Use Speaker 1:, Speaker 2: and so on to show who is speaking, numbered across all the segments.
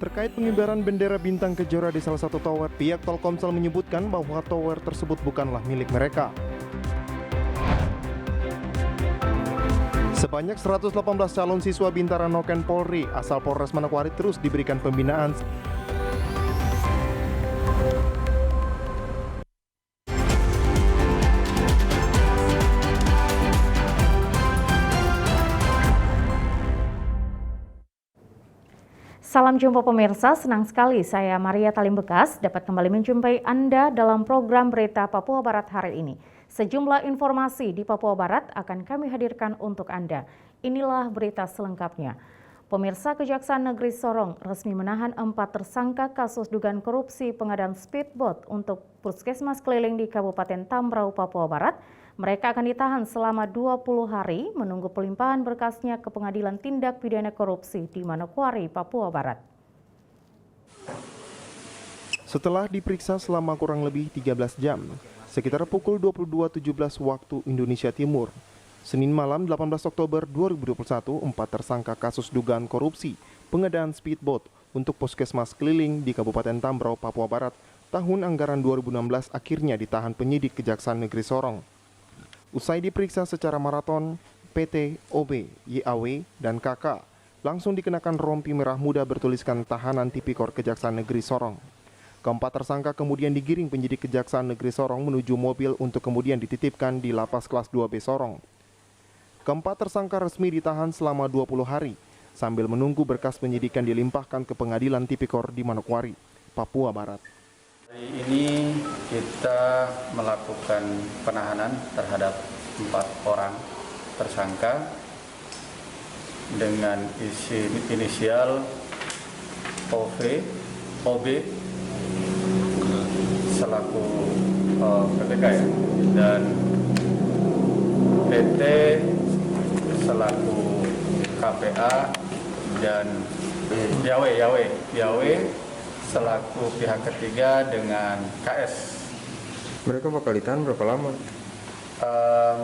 Speaker 1: Terkait pengibaran bendera bintang kejora di salah satu tower, pihak Telkomsel menyebutkan bahwa tower tersebut bukanlah milik mereka. Sebanyak 118 calon siswa Bintara Noken Polri asal Polres Manokwari terus diberikan pembinaan.
Speaker 2: Salam jumpa pemirsa, senang sekali saya Maria Talim Bekas dapat kembali menjumpai Anda dalam program Berita Papua Barat hari ini. Sejumlah informasi di Papua Barat akan kami hadirkan untuk Anda. Inilah berita selengkapnya. Pemirsa, Kejaksaan Negeri Sorong resmi menahan 4 tersangka kasus dugaan korupsi pengadaan speedboat untuk puskesmas keliling di Kabupaten Tambrau, Papua Barat. Mereka akan ditahan selama 20 hari menunggu pelimpahan berkasnya ke Pengadilan Tindak Pidana Korupsi di Manokwari, Papua Barat.
Speaker 1: Setelah diperiksa selama kurang lebih 13 jam, sekitar pukul 22.17 waktu Indonesia Timur, Senin malam 18 Oktober 2021, 4 tersangka kasus dugaan korupsi pengadaan speedboat untuk puskesmas keliling di Kabupaten Tambrau, Papua Barat tahun anggaran 2016 akhirnya ditahan penyidik Kejaksaan Negeri Sorong. Usai diperiksa secara maraton, PT, OB, YAW, dan KK langsung dikenakan rompi merah muda bertuliskan tahanan Tipikor Kejaksaan Negeri Sorong. Keempat tersangka kemudian digiring penyidik Kejaksaan Negeri Sorong menuju mobil untuk kemudian dititipkan di Lapas Kelas 2B Sorong. Keempat tersangka resmi ditahan selama 20 hari sambil menunggu berkas penyidikan dilimpahkan ke Pengadilan Tipikor di Manokwari, Papua Barat.
Speaker 3: Hari ini kita melakukan penahanan terhadap 4 orang tersangka dengan inisial OB selaku PPK ya, dan PT selaku KPA dan YAW selaku pihak ketiga dengan KS.
Speaker 4: Mereka bakal ditahan berapa lama?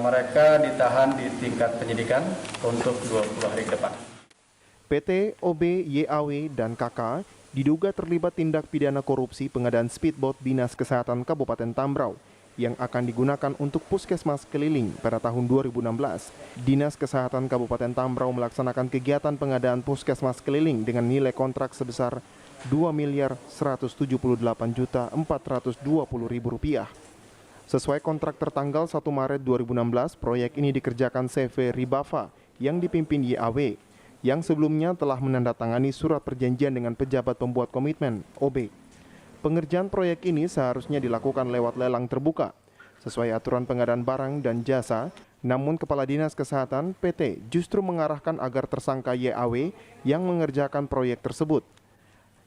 Speaker 3: Mereka ditahan di tingkat penyidikan untuk 20 hari ke depan.
Speaker 1: PT, OB, YAW, dan KK diduga terlibat tindak pidana korupsi pengadaan speedboat Dinas Kesehatan Kabupaten Tambrau yang akan digunakan untuk puskesmas keliling pada tahun 2016. Dinas Kesehatan Kabupaten Tambrau melaksanakan kegiatan pengadaan puskesmas keliling dengan nilai kontrak sebesar Rp2.178.420.000. Sesuai kontrak tertanggal 1 Maret 2016, proyek ini dikerjakan CV Ribava yang dipimpin YAW, yang sebelumnya telah menandatangani surat perjanjian dengan pejabat pembuat komitmen, OB. Pengerjaan proyek ini seharusnya dilakukan lewat lelang terbuka, sesuai aturan pengadaan barang dan jasa, namun Kepala Dinas Kesehatan PT justru mengarahkan agar tersangka YAW yang mengerjakan proyek tersebut.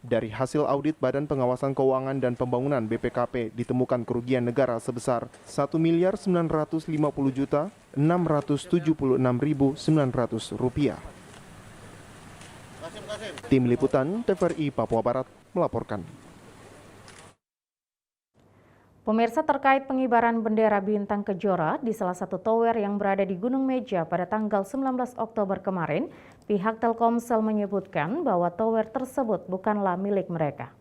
Speaker 1: Dari hasil audit Badan Pengawasan Keuangan dan Pembangunan BPKP ditemukan kerugian negara sebesar Rp1.950.676.900. Tim Liputan TVRI Papua Barat melaporkan.
Speaker 2: Pemirsa, terkait pengibaran bendera bintang kejora di salah satu tower yang berada di Gunung Meja pada tanggal 19 Oktober kemarin, pihak Telkomsel menyebutkan bahwa tower tersebut bukanlah milik mereka.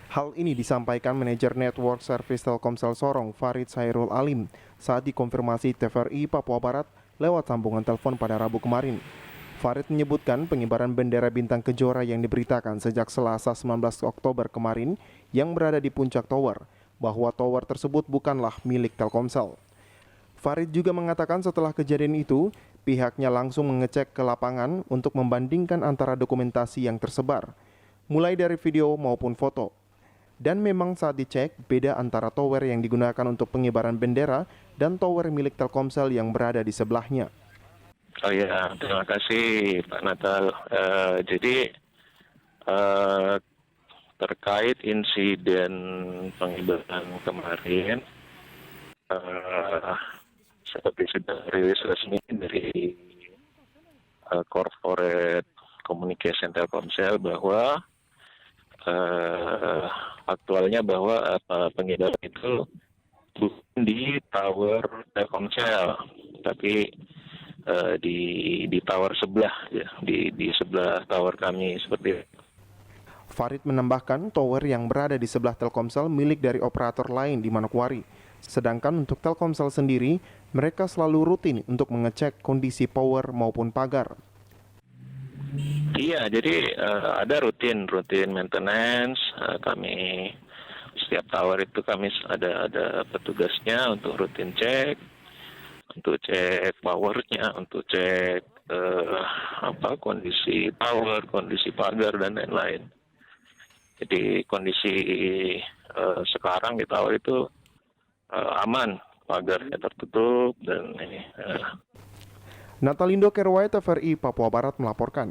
Speaker 1: Hal ini disampaikan Manajer Network Service Telkomsel Sorong, Farid Sairul Alim, saat dikonfirmasi TVRI Papua Barat lewat sambungan telepon pada Rabu kemarin. Farid menyebutkan pengibaran bendera bintang kejora yang diberitakan sejak Selasa 19 Oktober kemarin yang berada di puncak tower, bahwa tower tersebut bukanlah milik Telkomsel. Farid juga mengatakan setelah kejadian itu, pihaknya langsung mengecek ke lapangan untuk membandingkan antara dokumentasi yang tersebar, mulai dari video maupun foto. Dan memang saat dicek, beda antara tower yang digunakan untuk pengibaran bendera dan tower milik Telkomsel yang berada di sebelahnya.
Speaker 5: Oh ya, terima kasih Pak Natal. Jadi terkait insiden pengibaran kemarin, seperti sudah rilis resmi dari Corporate Communication Telkomsel bahwa aktualnya bahwa pengibaran itu bukan di tower Telkomsel, tapi di tower sebelah, ya, di sebelah tower kami seperti itu.
Speaker 1: Farid menambahkan tower yang berada di sebelah Telkomsel milik dari operator lain di Manokwari. Sedangkan untuk Telkomsel sendiri, mereka selalu rutin untuk mengecek kondisi power maupun pagar.
Speaker 5: Iya, jadi ada rutin maintenance. Kami setiap tower itu kami ada petugasnya untuk rutin cek, untuk cek powernya, untuk cek kondisi tower, kondisi pagar dan lain-lain. Jadi kondisi sekarang di tower itu aman, pagarnya tertutup dan ini.
Speaker 1: Natalindo Kerwai, TVRI Papua Barat melaporkan.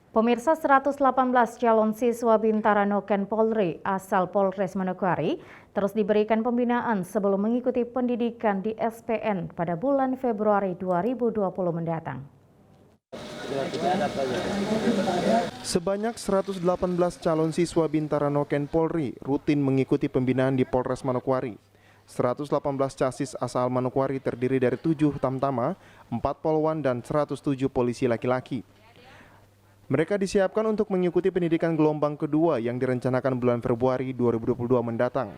Speaker 2: Pemirsa, 118 calon siswa Bintara Noken Polri asal Polres Manokwari terus diberikan pembinaan sebelum mengikuti pendidikan di SPN pada bulan Februari 2020 mendatang.
Speaker 1: Sebanyak 118 calon siswa Bintara Noken Polri rutin mengikuti pembinaan di Polres Manokwari. 118 casis asal Manokwari terdiri dari 7 tamtama, 4 polwan dan 107 polisi laki-laki. Mereka disiapkan untuk mengikuti pendidikan gelombang kedua yang direncanakan bulan Februari 2022 mendatang.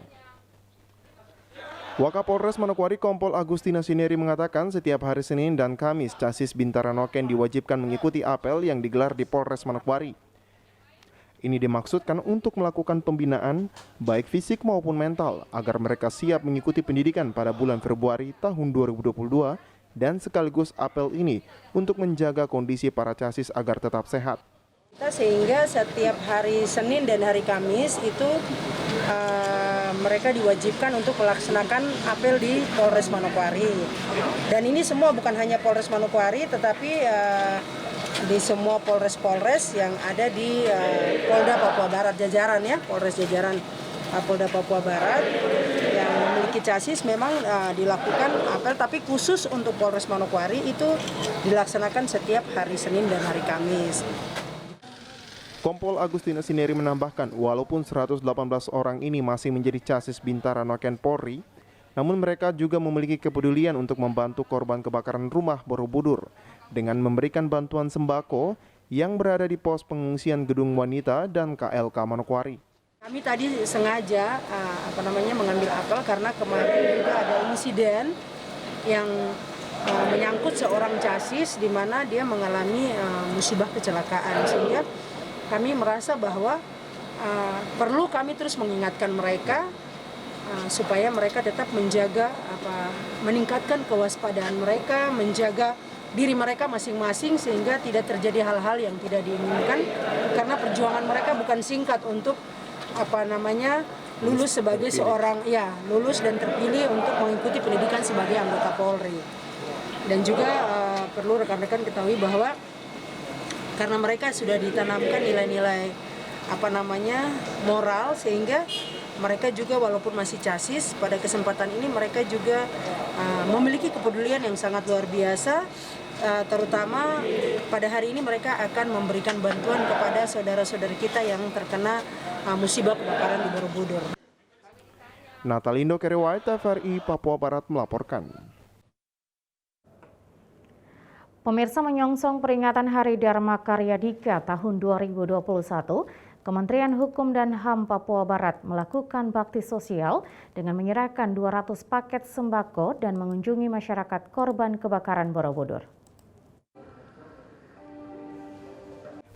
Speaker 1: Wakapolres Manokwari Kompol Agustina Sineri mengatakan setiap hari Senin dan Kamis casis Bintara Noken diwajibkan mengikuti apel yang digelar di Polres Manokwari. Ini dimaksudkan untuk melakukan pembinaan baik fisik maupun mental agar mereka siap mengikuti pendidikan pada bulan Februari tahun 2022 dan sekaligus apel ini untuk menjaga kondisi para casis agar tetap sehat.
Speaker 6: Sehingga setiap hari Senin dan hari Kamis itu mereka diwajibkan untuk melaksanakan apel di Polres Manokwari. Dan ini semua bukan hanya Polres Manokwari tetapi di semua Polres-Polres yang ada di Polda Papua Barat jajaran ya, Polres jajaran Polda Papua Barat yang memiliki casis memang dilakukan apel, tapi khusus untuk Polres Manokwari itu dilaksanakan setiap hari Senin dan hari Kamis.
Speaker 1: Kompol Agustina Sineri menambahkan walaupun 118 orang ini masih menjadi casis Bintara Noken Polri, namun mereka juga memiliki kepedulian untuk membantu korban kebakaran rumah Borobudur dengan memberikan bantuan sembako yang berada di pos pengungsian Gedung Wanita dan KLK Manokwari.
Speaker 6: Kami tadi sengaja mengambil apel karena kemarin juga ada insiden yang menyangkut seorang casis di mana dia mengalami musibah kecelakaan, sehingga kami merasa bahwa perlu kami terus mengingatkan mereka supaya mereka tetap menjaga meningkatkan kewaspadaan mereka, menjaga diri mereka masing-masing sehingga tidak terjadi hal-hal yang tidak diinginkan, karena perjuangan mereka bukan singkat untuk lulus sebagai lulus dan terpilih untuk mengikuti pendidikan sebagai anggota Polri. Dan juga perlu rekan-rekan ketahui bahwa karena mereka sudah ditanamkan nilai-nilai moral, sehingga mereka juga walaupun masih casis, pada kesempatan ini mereka juga memiliki kepedulian yang sangat luar biasa. Terutama pada hari ini mereka akan memberikan bantuan kepada saudara-saudari kita yang terkena musibah kebakaran di Borobudur.
Speaker 1: Natalindo Kerwai, TVRI Papua Barat melaporkan.
Speaker 2: Pemirsa, menyongsong peringatan Hari Dharma Karya Dika tahun 2021, Kementerian Hukum dan HAM Papua Barat melakukan bakti sosial dengan menyerahkan 200 paket sembako dan mengunjungi masyarakat korban kebakaran Borobudur.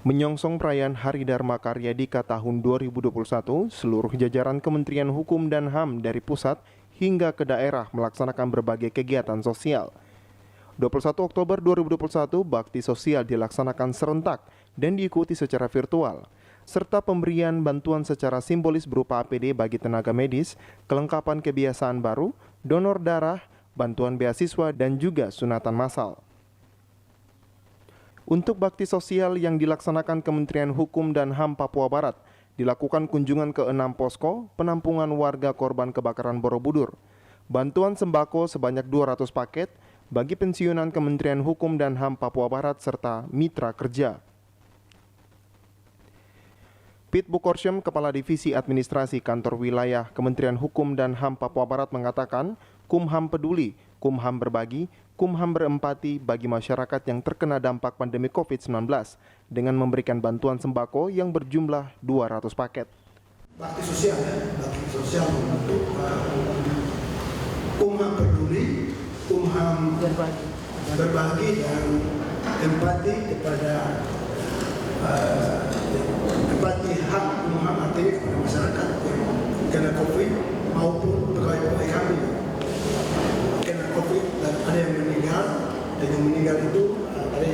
Speaker 1: Menyongsong perayaan Hari Dharma Karya Dika tahun 2021, seluruh jajaran Kementerian Hukum dan HAM dari pusat hingga ke daerah melaksanakan berbagai kegiatan sosial. 21 Oktober 2021, bakti sosial dilaksanakan serentak dan diikuti secara virtual, serta pemberian bantuan secara simbolis berupa APD bagi tenaga medis, kelengkapan kebiasaan baru, donor darah, bantuan beasiswa, dan juga sunatan massal. Untuk bakti sosial yang dilaksanakan Kementerian Hukum dan HAM Papua Barat, dilakukan kunjungan ke 6 posko penampungan warga korban kebakaran Borobudur, bantuan sembako sebanyak 200 paket bagi pensiunan Kementerian Hukum dan HAM Papua Barat serta mitra kerja. Pit Bukorsyem, Kepala Divisi Administrasi Kantor Wilayah Kementerian Hukum dan HAM Papua Barat mengatakan, Kumham peduli Kumham Berbagi, Kumham Berempati bagi masyarakat yang terkena dampak pandemi COVID-19 dengan memberikan bantuan sembako yang berjumlah 200 paket.
Speaker 7: Bakti sosial untuk Kumham Peduli, Kumham Berbagi dan empati kepada empati hak Kumham artinya kepada masyarakat yang kena COVID maupun pegawai kami kena COVID dan ada yang meninggal, dan yang meninggal itu tadi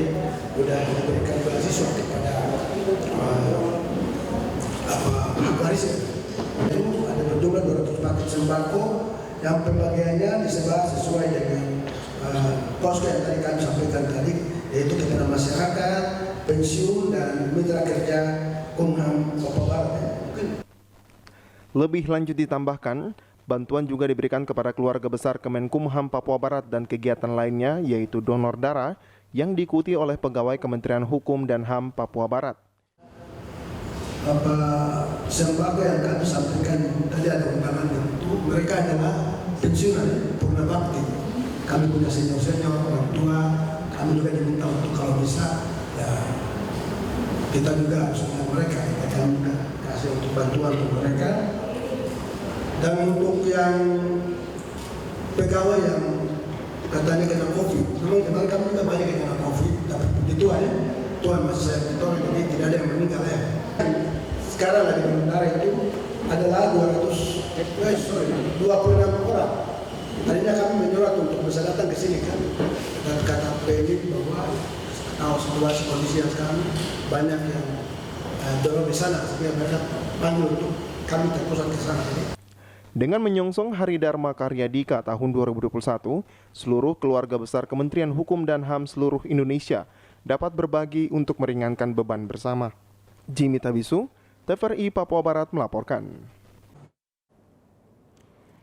Speaker 7: sudah diberikan beasiswa kepada warisan. Itu ada berjumlah 200 paket sembako yang pembagiannya disebar sesuai dengan posko yang tadi kami sampaikan tadi, yaitu kepada masyarakat, pensiun dan mitra kerja Kumham Papua Barat.
Speaker 1: Lebih lanjut ditambahkan, bantuan juga diberikan kepada keluarga besar Kemenkumham Papua Barat dan kegiatan lainnya, yaitu donor darah yang diikuti oleh pegawai Kementerian Hukum dan HAM Papua Barat.
Speaker 7: Sembako yang kami sampaikan tadi ada undangan itu, mereka adalah pensiunan purna bakti. Kami punya senior orang tua, kami juga diminta untuk kalau bisa ya kita juga harus dengan mereka, kami kasih untuk bantuan untuk mereka. Dan untuk yang pegawai yang katanya kena COVID, memang kemarin kami juga banyak yang kena COVID, tapi puji Tuhan ya, Tuhan masih saya bertolong, jadi tidak ada yang meninggal ya. Sekarang lagi sementara itu adalah 26 orang. Tadinya kami menyurat untuk bisa datang ke sini kan, dan kata PNI bahwa tahu situasi kondisi yang sekarang banyak yang donor di sana, sehingga mereka panggil untuk kami terpusat ke sana.
Speaker 1: Dengan menyongsong Hari Dharma Karya Dika tahun 2021, seluruh keluarga besar Kementerian Hukum dan HAM seluruh Indonesia dapat berbagi untuk meringankan beban bersama. Jimmy Tabisu, TVRI Papua Barat melaporkan.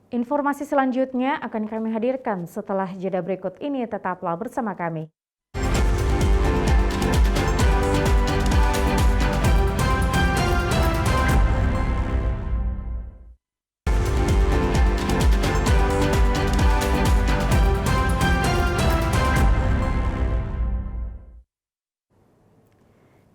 Speaker 2: Informasi selanjutnya akan kami hadirkan setelah jeda berikut ini, tetaplah bersama kami.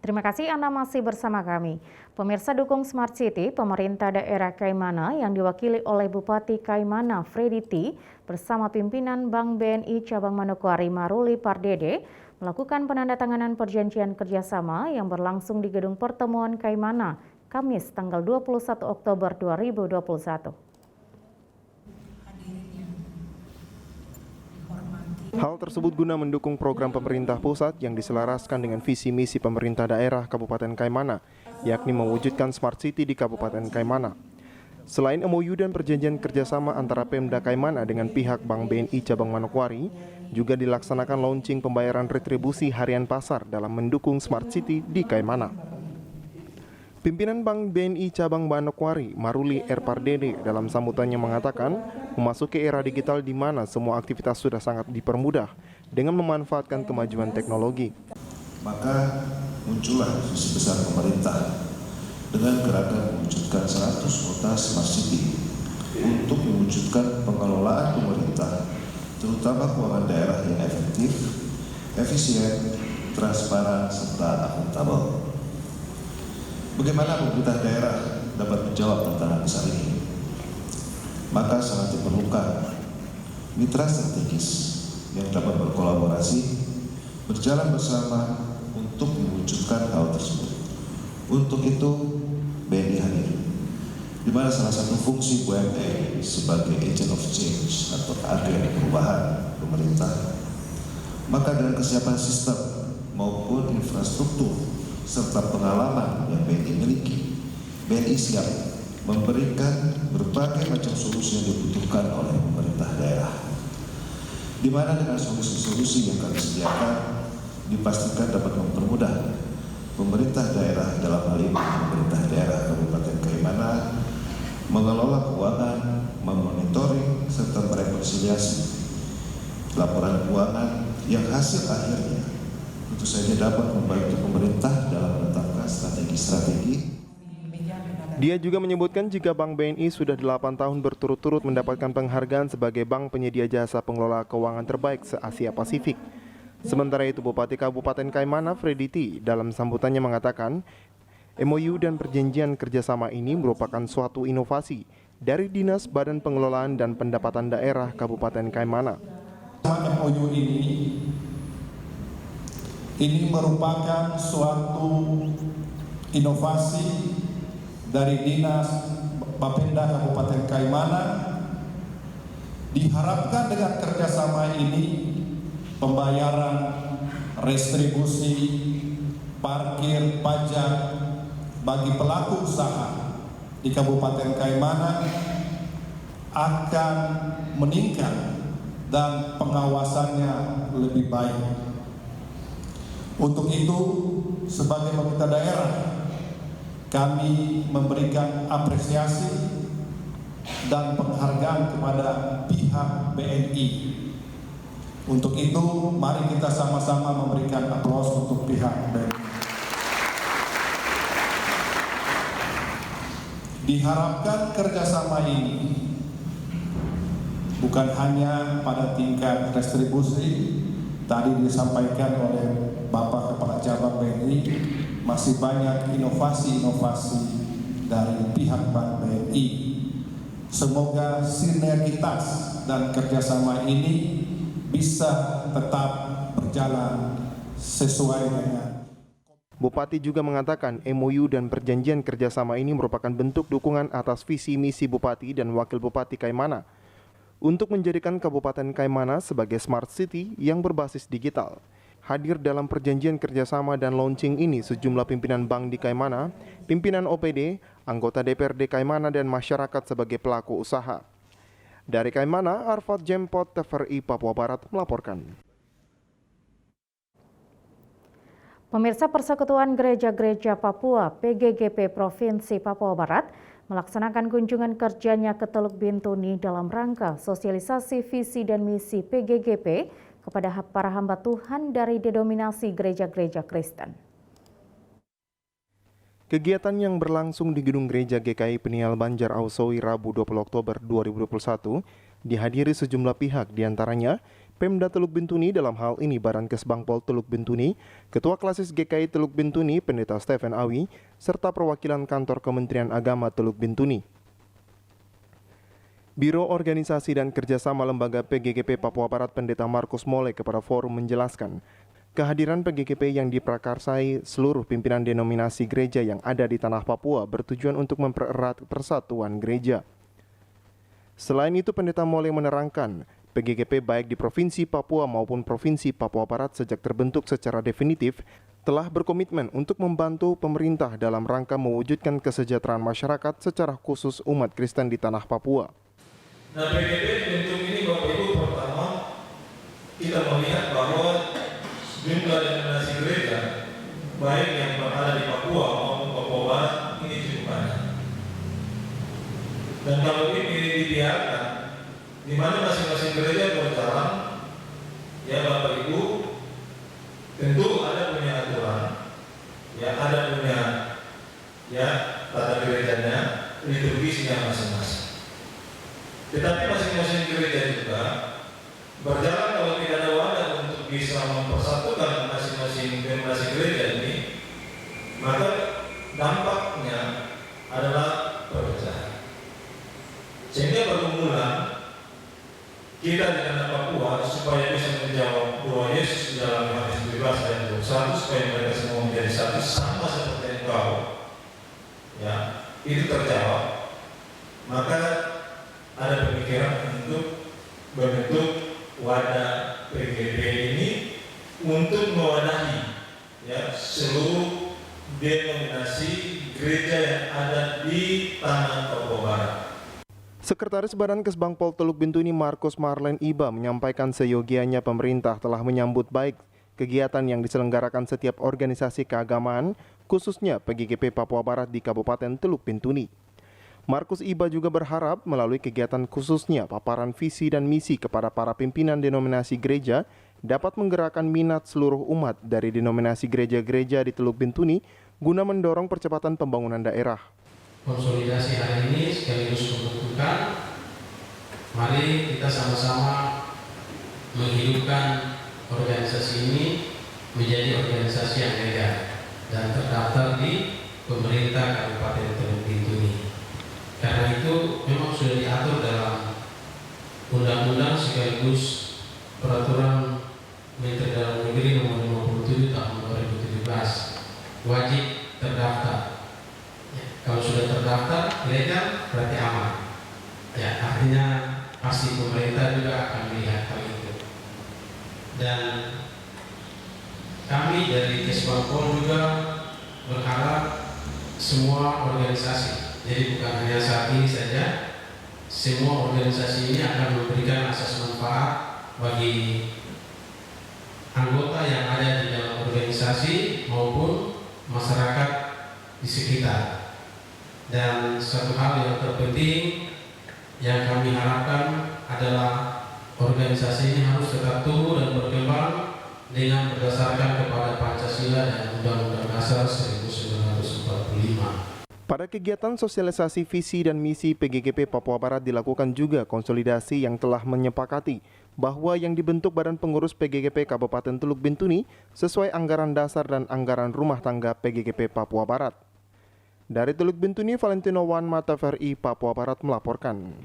Speaker 2: Terima kasih Anda masih bersama kami. Pemirsa, dukung Smart City, pemerintah daerah Kaimana yang diwakili oleh Bupati Kaimana Freddy T bersama pimpinan Bank BNI Cabang Manokwari Maruli Pardede melakukan penandatanganan perjanjian kerjasama yang berlangsung di Gedung Pertemuan Kaimana, Kamis tanggal 21 Oktober 2021.
Speaker 1: Hal tersebut guna mendukung program pemerintah pusat yang diselaraskan dengan visi misi pemerintah daerah Kabupaten Kaimana, yakni mewujudkan Smart City di Kabupaten Kaimana. Selain MOU dan perjanjian kerjasama antara Pemda Kaimana dengan pihak Bank BNI Cabang Manokwari, juga dilaksanakan launching pembayaran retribusi harian pasar dalam mendukung Smart City di Kaimana. Pimpinan Bank BNI Cabang Manokwari, Maruli R. Pardede, dalam sambutannya mengatakan, memasuki era digital di mana semua aktivitas sudah sangat dipermudah dengan memanfaatkan kemajuan teknologi.
Speaker 8: Maka muncullah visi besar pemerintah dengan gerakan mewujudkan 100 kota Smart City untuk mewujudkan pengelolaan pemerintah, terutama keuangan daerah yang efektif, efisien, transparan, serta akuntabel. Bagaimana pemerintah daerah dapat menjawab tantangan besar ini? Maka sangat diperlukan mitra strategis yang dapat berkolaborasi, berjalan bersama untuk mewujudkan hal tersebut. Untuk itu, BNI hadir, di mana salah satu fungsi BUMN sebagai agent of change atau agen perubahan pemerintah. Maka dengan kesiapan sistem maupun infrastruktur serta pengalaman yang BNI miliki, BNI siap memberikan berbagai macam solusi yang dibutuhkan oleh pemerintah daerah. Di mana dengan solusi-solusi yang kami sediakan dipastikan dapat mempermudah pemerintah daerah, dalam hal ini pemerintah daerah Kabupaten Kaimana, mengelola keuangan, memonitoring serta merekonsiliasi laporan keuangan yang hasil akhirnya tentu saja dapat membantu pemerintah dalam menetapkan strategi-strategi
Speaker 1: Dia juga menyebutkan jika Bank BNI sudah 8 tahun berturut-turut mendapatkan penghargaan sebagai bank penyedia jasa pengelola keuangan terbaik se-Asia Pasifik. Sementara itu, Bupati Kabupaten Kaimana, Freddy T, dalam sambutannya mengatakan, MOU dan perjanjian kerjasama ini merupakan suatu inovasi dari Dinas Badan Pengelolaan dan Pendapatan Daerah Kabupaten Kaimana.
Speaker 9: MOU ini merupakan suatu inovasi dari Dinas Bapenda Kabupaten Kaimana. Diharapkan dengan kerjasama ini pembayaran restribusi parkir pajak bagi pelaku usaha di Kabupaten Kaimana akan meningkat dan pengawasannya lebih baik. Untuk itu, sebagai pemerintah daerah, kami memberikan apresiasi dan penghargaan kepada pihak BNI. Untuk itu, mari kita sama-sama memberikan aplaus untuk pihak BNI. Diharapkan kerjasama ini bukan hanya pada tingkat restribusi, tadi disampaikan oleh Bapak Kepala Cabang BNI, masih banyak inovasi-inovasi dari pihak Bank BNI. Semoga sinergitas dan kerjasama ini bisa tetap berjalan sesuai dengan.
Speaker 1: Bupati juga mengatakan MOU dan perjanjian kerjasama ini merupakan bentuk dukungan atas visi misi Bupati dan Wakil Bupati Kaimana untuk menjadikan Kabupaten Kaimana sebagai Smart City yang berbasis digital. Hadir dalam perjanjian kerjasama dan launching ini sejumlah pimpinan bank di Kaimana, pimpinan OPD, anggota DPRD Kaimana dan masyarakat sebagai pelaku usaha. Dari Kaimana, Arfad Jempot, TVRI Papua Barat melaporkan.
Speaker 2: Pemirsa, Persekutuan Gereja-Gereja Papua (PGGP) Provinsi Papua Barat melaksanakan kunjungan kerjanya ke Teluk Bintuni dalam rangka sosialisasi visi dan misi PGGP kepada para hamba Tuhan dari denominasi gereja-gereja Kristen.
Speaker 1: Kegiatan yang berlangsung di Gedung Gereja GKI Peniel Banjar Ausowi Rabu 20 Oktober 2021 dihadiri sejumlah pihak, diantaranya Pemda Teluk Bintuni, dalam hal ini Barankes Bangpol Teluk Bintuni, Ketua Klasis GKI Teluk Bintuni Pendeta Stephen Awi, serta perwakilan kantor Kementerian Agama Teluk Bintuni. Biro Organisasi dan Kerjasama Lembaga PGGP Papua Barat Pendeta Markus Mole kepada forum menjelaskan, kehadiran PGGP yang diprakarsai seluruh pimpinan denominasi gereja yang ada di tanah Papua bertujuan untuk mempererat persatuan gereja. Selain itu, Pendeta Mole menerangkan, PGGP baik di Provinsi Papua maupun Provinsi Papua Barat sejak terbentuk secara definitif telah berkomitmen untuk membantu pemerintah dalam rangka mewujudkan kesejahteraan masyarakat secara khusus umat Kristen di tanah Papua.
Speaker 9: Nah, PGGP bentuk ini Bapak Ibu, pertama kita melihat bahwa jumlah denominasi gereja baik yang berada di Papua maupun Papua Barat ini cukup banyak. Dan kalau ini dibiarkan, di mana masing-masing gereja berjalan, ya Bapak Ibu, tentu ada punya aturan, ya ada punya ya tata gerejanya, liturgisnya masing-masing. Tetapi masing-masing gereja juga berjalan kalau tidak ada wadah untuk bisa mempersatukan masing-masing denominasi gereja ini, maka dampaknya adalah perpecahan. Sehingga pergumulan kita di tanah Papua supaya bisa menjawab doa Yesus di dalam Yohanes 17 ayat 21 supaya mereka semua menjadi satu sama seperti Engkau, ya itu terjawab. Maka ada pemikiran untuk membentuk wadah PGGP ini untuk mewadahi ya seluruh denominasi gereja yang ada di tanah Papua Barat.
Speaker 1: Sekretaris Barankes Bangpol Teluk Bintuni Markus Marlen Iba menyampaikan seyogianya pemerintah telah menyambut baik kegiatan yang diselenggarakan setiap organisasi keagamaan, khususnya PGGP Papua Barat di Kabupaten Teluk Bintuni. Markus Iba juga berharap melalui kegiatan khususnya paparan visi dan misi kepada para pimpinan denominasi gereja dapat menggerakkan minat seluruh umat dari denominasi gereja-gereja di Teluk Bintuni guna mendorong percepatan pembangunan daerah.
Speaker 10: konsolidasi hari ini sekaligus pembentukan. Mari kita sama-sama menghidupkan organisasi ini menjadi organisasi yang legal dan terdaftar di pemerintah Kabupaten Teluk Bintuni. Karena itu memang sudah diatur dalam undang-undang sekaligus peraturan Menteri Dalam Negeri nomor 57 tahun 2017 wajib terdaftar. Ya, kalau sudah terdaftar legal berarti aman. Ya, artinya pasti pemerintah juga akan melihat hal itu. Dan kami dari Kesbangpol juga berharap semua organisasi, jadi bukan hanya saat ini saja, semua organisasi ini akan memberikan asas manfaat bagi anggota yang ada di dalam organisasi maupun masyarakat di sekitar. Dan satu hal yang terpenting yang kami harapkan adalah organisasi ini harus tetap tumbuh dan berkembang dengan berdasarkan kepada Pancasila dan Undang-Undang Dasar 1945.
Speaker 1: Pada kegiatan sosialisasi visi dan misi PGGP Papua Barat dilakukan juga konsolidasi yang telah menyepakati bahwa yang dibentuk Badan Pengurus PGGP Kabupaten Teluk Bintuni sesuai anggaran dasar dan anggaran rumah tangga PGGP Papua Barat. Dari Teluk Bintuni, Valentino Wan, Mata TVRI Papua Barat melaporkan.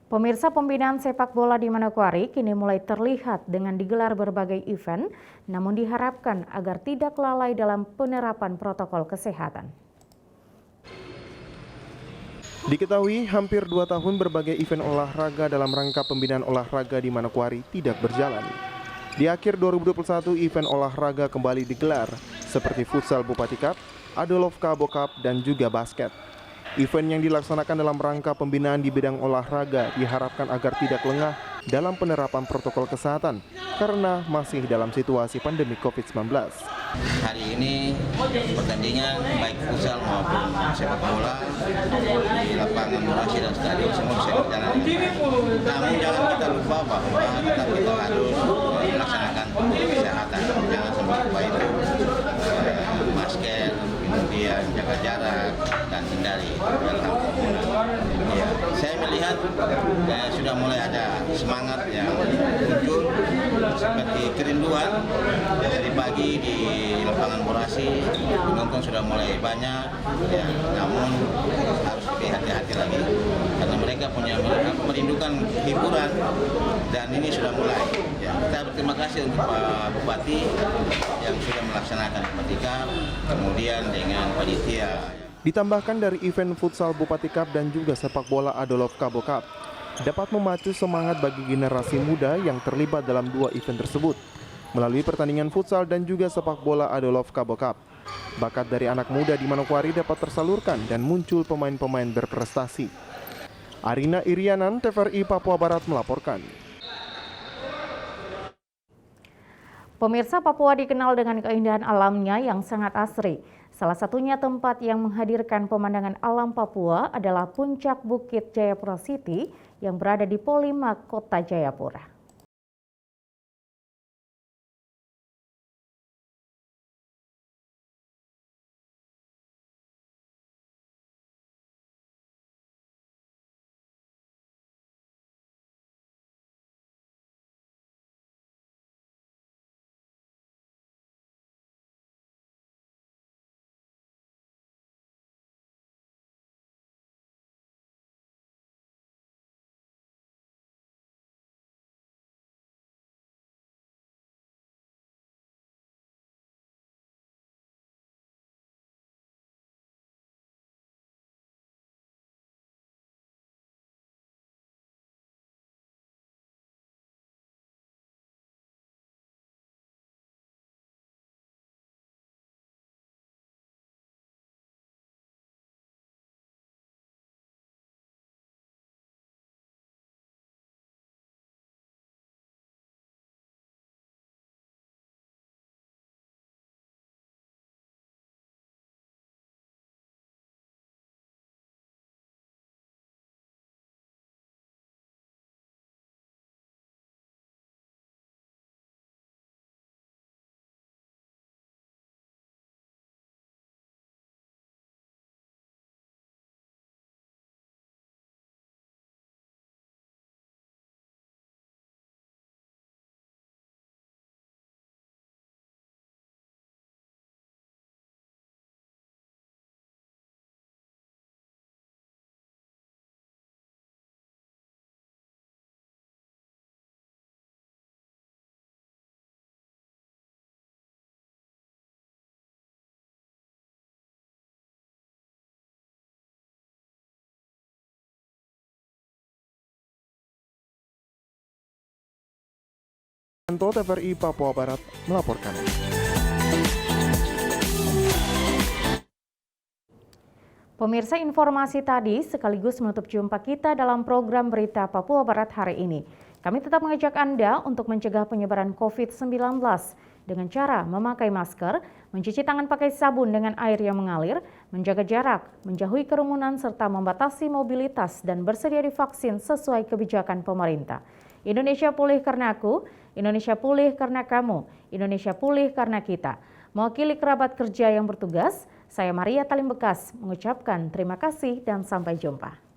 Speaker 2: Pemirsa, pembinaan sepak bola di Manokwari kini mulai terlihat dengan digelar berbagai event, namun diharapkan agar tidak lalai dalam penerapan protokol kesehatan.
Speaker 1: Diketahui hampir 2 tahun berbagai event olahraga dalam rangka pembinaan olahraga di Manokwari tidak berjalan. Di akhir 2021, event olahraga kembali digelar, seperti futsal Bupati Cup, Adolf Kabo Cup, dan juga basket. Event yang dilaksanakan dalam rangka pembinaan di bidang olahraga diharapkan agar tidak lengah dalam penerapan protokol kesehatan karena masih dalam situasi pandemi COVID-19.
Speaker 11: Hari ini pertandingan baik futsal maupun sepak bola di lapangan Murasi dan stadion semua bisa berjalan. Namun jangan kita lupa bahwa tetap kita harus melaksanakan protokol kesehatan. Jangan sampai lupa itu masker, kemudian jaga jarak dan hindari hal-hal kerumunan. Ya, saya melihat sudah mulai ada semangat yang muncul seperti kerinduan dari pagi di lapangan Murasi, penonton sudah mulai banyak, ya, namun harus lebih hati-hati lagi karena mereka merindukan hiburan dan ini sudah mulai. Ya, kita berterima kasih untuk Pak Bupati yang sudah melaksanakan Bupati Cup, kemudian dengan panitia.
Speaker 1: Ditambahkan dari event futsal Bupati Cup dan juga sepak bola Adolf Kabo Cup dapat memacu semangat bagi generasi muda yang terlibat dalam 2 event tersebut. Melalui pertandingan futsal dan juga sepak bola Adolf Kabo Cup, bakat dari anak muda di Manokwari dapat tersalurkan dan muncul pemain-pemain berprestasi. Arina Irianan, TVRI Papua Barat melaporkan.
Speaker 2: Pemirsa, Papua dikenal dengan keindahan alamnya yang sangat asri. Salah satunya tempat yang menghadirkan pemandangan alam Papua adalah Puncak Bukit Jayapura City yang berada di Polima, Kota Jayapura.
Speaker 1: TVRI Papua Barat melaporkan.
Speaker 2: Pemirsa, informasi tadi sekaligus menutup jumpa kita dalam program Berita Papua Barat hari ini. Kami tetap mengajak Anda untuk mencegah penyebaran COVID-19 dengan cara memakai masker, mencuci tangan pakai sabun dengan air yang mengalir, menjaga jarak, menjauhi kerumunan, serta membatasi mobilitas dan bersedia divaksin sesuai kebijakan pemerintah. Indonesia pulih karena aku, Indonesia pulih karena kamu, Indonesia pulih karena kita. Mewakili kerabat kerja yang bertugas, saya Maria Talim Bekas mengucapkan terima kasih dan sampai jumpa.